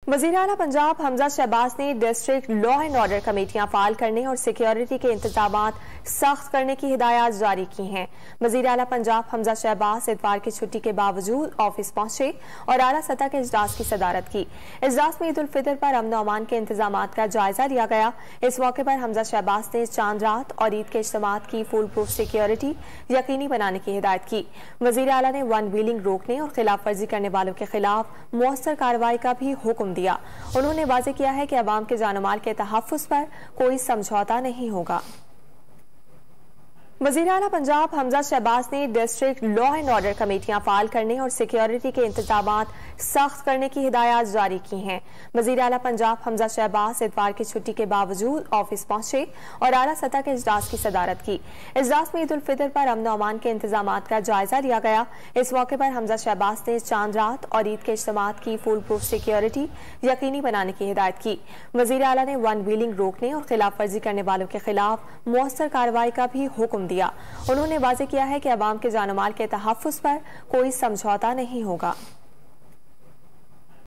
वज़ीर आला पंजाब हमजा शहबाज ने डिस्ट्रिक्ट लॉ एंड ऑर्डर कमेटियां फाल करने और सिक्योरिटी के इंतजाम सख्त करने की हिदायत जारी की हैं। वज़ीर आला पंजाब हमजा शहबाज इतवार की छुट्टी के बावजूद ऑफिस पहुंचे और आला सतह के इजलास की सदारत की। इजलास में ईद उल फितर पर अमन और अमान के इंतजाम का जायजा लिया गया। इस मौके पर हमजा शहबाज ने चांद रात और ईद के इज्तिमात की फुल प्रूफ सिक्योरिटी यकीनी बनाने की हिदायत की। वज़ीर आला ने वन व्हीलिंग रोकने और खिलाफ वर्जी करने वालों के खिलाफ मुअस्सर कार्रवाई का भी हुक्म दिया। उन्होंने वाज़ेह किया है कि अवाम के जान-ओ-माल के तहफ़्फ़ुज़ पर कोई समझौता नहीं होगा। वज़ीर आला पंजाब हमजा शहबाज ने डिस्ट्रिक्ट लॉ एंड ऑर्डर कमेटियां फाल करने और सिक्योरिटी के इंतजाम सख्त करने की हिदायत जारी की हैं। वज़ीर आला पंजाब हमजा शहबाज इतवार की छुट्टी के बावजूद ऑफिस पहुंचे और आला सतह के इजलास की सदारत की। इजलास में ईद उल फितर पर अमन और अमान के इंतजाम का जायजा लिया गया। इस मौके पर हमजा शहबाज ने चांद रात और ईद के इज्तिमात की फुल प्रूफ सिक्योरिटी यकीनी बनाने की हिदायत की। वज़ीर आला ने वन व्हीलिंग रोकने और खिलाफ वर्जी करने वालों के खिलाफ मुअस्सर कार्रवाई का भी हुक्म दिया। उन्होंने वाज़ेह किया है कि अवाम के जान-ओ-माल के तहफ़्फ़ुज़ पर कोई समझौता नहीं होगा।